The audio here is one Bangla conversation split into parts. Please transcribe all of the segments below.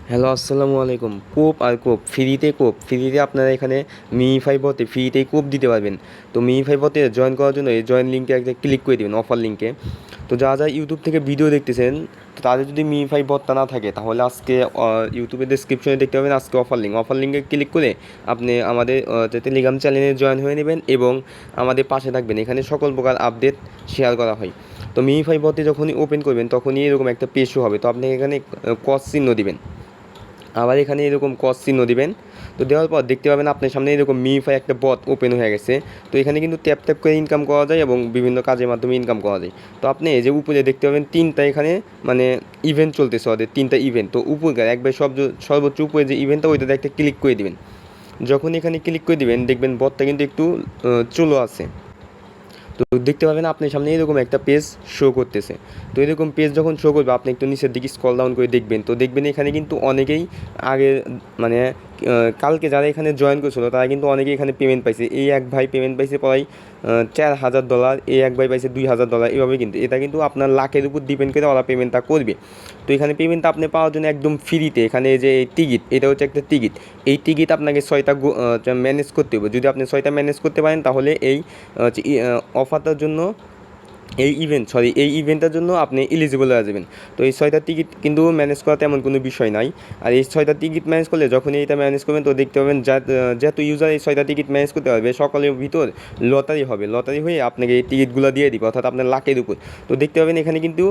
হ্যালো, আসসালামু আলাইকুম। কোপ আর কোপ ফ্রিতে আপনারা এখানে মিনিফাই বতে ফ্রিতেই কোপ দিতে পারবেন। তো মিনিফাই বতে জয়েন করার জন্য এই জয়েন লিঙ্কে একটা ক্লিক করে দেবেন, অফার লিঙ্কে। তো যারা ইউটিউব থেকে ভিডিও দেখতেছেন, তো তাদের যদি মিনিফাই বটটা না থাকে তাহলে আজকে ইউটিউবের ডেসক্রিপশনে দেখতে পাবেন আজকে অফার লিঙ্কে ক্লিক করে আপনি আমাদের টেলিগ্রাম চ্যানেলে জয়েন হয়ে নেবেন এবং আমাদের পাশে থাকবেন। এখানে সকল প্রকার আপডেট শেয়ার করা হয়। তো মিনিফাই বতে যখনই ওপেন করবেন তখনই এরকম একটা পেজ শো হবে। তো আপনি এখানে ক্রস চিহ্ন দিবেন, আবার এখানে এরকম ক্রস চিহ্ন দিবেন। তো দেওয়ার পর দেখতে পাবেন আপনার সামনে এরকম মিনিফাই একটা বট ওপেন হয়ে গেছে। তো এখানে কিন্তু ট্যাপ ট্যাপ করে ইনকাম করা যায় এবং বিভিন্ন কাজের মাধ্যমে ইনকাম করা যায়। তো আপনি এই যে উপরে দেখতে পাবেন তিনটা এখানে মানে ইভেন্ট চলতেছে, ওদের তিনটা ইভেন্ট। তো উপরকার একবার সর্বোচ্চ উপরে যে ইভেন্টটা ওইটাতে একটা ক্লিক করে দিবেন। যখন এখানে ক্লিক করে দিবেন দেখবেন বটটা কিন্তু একটু চলো আছে। তো দেখতে পাবেন আপনার সামনে এরকম একটা পেজ শো করতেছে। তো এরকম পেজ যখন শো করবে আপনি একটু নিচের দিকে স্ক্রল ডাউন করে দেখবেন। তো দেখবেন এখানে কিন্তু অনেকেই আগে মানে কালকে যারা এখানে জয়েন করেছিল তারা কিন্তু অনেকেই এখানে পেমেন্ট পাইছে। এই এক ভাই পেমেন্ট পাইছে প্রায় $4000, এই এক ভাই পাইছে $2000। এভাবে কিন্তু এটা কিন্তু আপনার লাখের উপর ডিপেন্ড করে ওরা পেমেন্টটা করবে। তো এখানে পেমেন্টটা আপনি পাওয়ার জন্য একদম ফ্রিতে এখানে যে এই টিকিট, এটা হচ্ছে একটা টিকিট। এই টিকিট আপনাকে 6টা ম্যানেজ করতে হবে। যদি আপনি 6টা ম্যানেজ করতে পারেন তাহলে এই অফারটার জন্য এই ইভেন্টের জন্য আপনি এলিজিবল হয়ে যাবেন। তো এই 6টা টিকিট কিন্তু ম্যানেজ করা তেমন কোনো বিষয় নাই। আর এই 6টা টিকিট ম্যানেজ করলে যখনই এটা ম্যানেজ করবেন তো দেখতে পাবেন যেহেতু ইউজার এই 6টা টিকিট ম্যানেজ করতে পারবে সকলের ভিতর লটারি হবে, লটারি হয়ে আপনাকে এই টিকিটগুলো দিয়ে দিবে, অর্থাৎ আপনার লাখের উপর। তো দেখতে পাবেন এখানে কিন্তু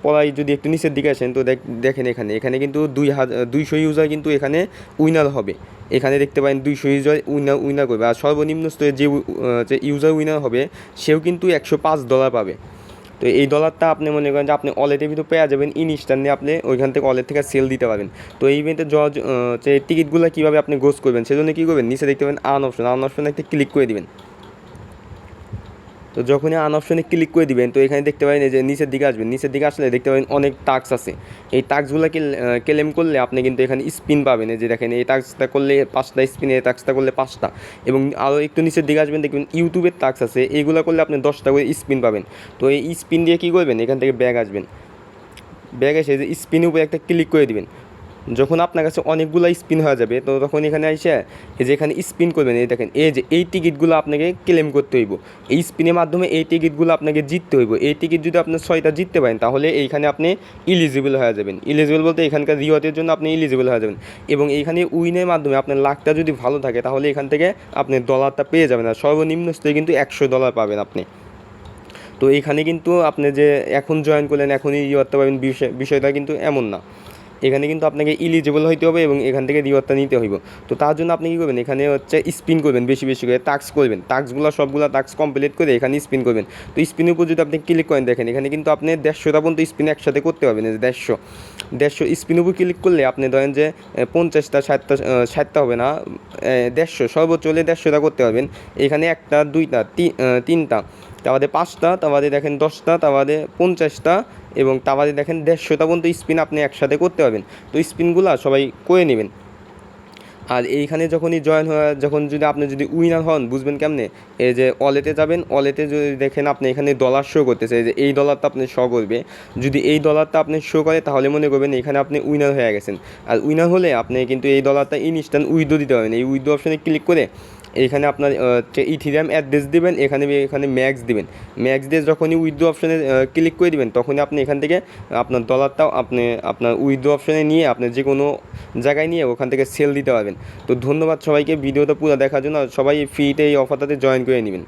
পড়াই যদি একটু নিচের দিকে আসেন তো দেখেন এখানে কিন্তু 200 ইউজার কিন্তু এখানে উইনার হবে। এখানে দেখতে পারেন 200 ইউজার উইনার করবে। আর সর্বনিম্ন স্তরে যে ইউজার উইনার হবে সেও কিন্তু $105 পাবে। তো এই ডলারটা আপনি মনে করেন যে আপনি ওয়ালেটের ভিতরে পেয়ে যাবেন, ইনস্ট্যান্টলি আপনি ওইখান থেকে ওয়ালেট থেকে সেল দিতে পারবেন। তো এই ইভেন্টের যে টিকিটগুলো কীভাবে আপনি গোস করবেন সেজন্য কী করবেন, নিচে দেখতে পাবেন আর্ন অপশনে একটা ক্লিক করে দিবেন। তো যখনই আন অপশনে ক্লিক করে দিবেন তো এখানে দেখতে পাবেন যে নিচের দিকে আসবেন, নিচের দিকে আসলে দেখতে পাবেন অনেক টাস্ক আছে। এই টাস্কগুলোকে ক্লেম করলে আপনি কিন্তু এখানে স্পিন পাবেন। এই যে দেখেন এই টাস্কটা করলে 5টা স্পিন, এই টাস্কটা করলে 5টা। এবং আরও একটু নিচের দিকে আসবেন দেখবেন ইউটিউবের টাস্ক আছে, এইগুলো করলে আপনি 10টা করে স্পিন পাবেন। তো এই স্পিন দিয়ে কী করবেন, এখান থেকে ব্যাগ আসবেন, ব্যাগ এসে যে স্পিনের উপরে একটা ক্লিক করে দিবেন। যখন আপনার কাছে অনেকগুলো স্পিন হয়ে যাবে তো তখন এখানে এসে এই যে এখানে স্পিন করবেন, এই দেখেন এই যে এই টিকিটগুলো আপনাকে ক্লেম করতে হইব। এই স্পিনের মাধ্যমে এই টিকিটগুলো আপনাকে জিততে হইব। এই টিকিট যদি আপনার 6টা জিততে পারেন তাহলে এইখানে আপনি ইলিজিবল হয়ে যাবেন। ইলিজিবল বলতে এখানকার রিওয়ার্ডের জন্য আপনি ইলিজিবল হয়ে যাবেন। এবং এইখানে উইনের মাধ্যমে আপনার লাখটা যদি ভালো থাকে তাহলে এখান থেকে আপনি ডলারটা পেয়ে যাবেন। আর সর্বনিম্ন স্তরে কিন্তু $100 পাবেন আপনি। তো এইখানে কিন্তু আপনি যে এখন জয়েন করলেন এখনই রিওয়ার্ডটা পাবেন, বিষয়টা কিন্তু এমন না। এখানে কিন্তু আপনাকে ইলিজিবল হইতে হবে এবং এখান থেকে রিওয়ার্ডটা নিতে হইব। তো তার জন্য আপনি কী করবেন, এখানে হচ্ছে স্পিন করবেন, বেশি বেশি করে টাস্ক করবেন। টাস্কগুলো সবগুলো টাস্ক কমপ্লিট করে এখানে স্পিন করবেন। তো স্পিনের উপর যদি আপনি ক্লিক করেন দেখেন এখানে কিন্তু আপনি 150টা পর্যন্ত স্পিন একসাথে করতে পারবেন। 150 স্পিনের উপর ক্লিক করলে আপনি ধরেন যে 50টা 60টা হবে না, 150 সর্বোচ্চ হলে 150টা করতে পারবেন। এখানে 1টা 2টা 3টা, তারপরে 5টা, তারপরে দেখেন 10টা, তারপরে 50টা এবং তারপরে দেখেন 150টা পর্যন্ত স্পিন আপনি একসাথে করতে পারবেন। তো স্পিনগুলো সবাই করে নেবেন। আর এইখানে যখনই জয়েন হয়ে যদি আপনি উইনার হন বুঝবেন কেমনে, এই যে ওয়ালেটে যাবেন, ওয়ালেটে যদি দেখেন আপনি এখানে ডলার শো করতেছে, এই যে এই ডলারটা আপনি শো করবে। যদি এই ডলারটা আপনি শো করে তাহলে মনে করবেন এখানে আপনি উইনার হয়ে গেছেন। আর উইনার হলে আপনি কিন্তু এই ডলারটা ইনস্ট্যান্ট উইথড্র দিতে পারবেন। এই উইথড্র অপশনে ক্লিক করে এইখানে আপনার ইথিরিয়াম অ্যাড্রেস দেবেন, এখানে ম্যাক্স দিবেন। ম্যাক্স দিয়ে যখনই উইথড্র অপশনে ক্লিক করে দিবেন তখনই আপনি এখান থেকে আপনার ডলারটাও আপনি আপনার উইথড্র অপশনে নিয়ে আপনি যে কোনো জায়গায় নিয়ে ওখান থেকে সেল দিতে পারবেন। তো ধন্যবাদ সবাইকে ভিডিওটা পুরো দেখার জন্য। সবাই ফ্রিতে এই অফারটাতে জয়েন করে নেবেন।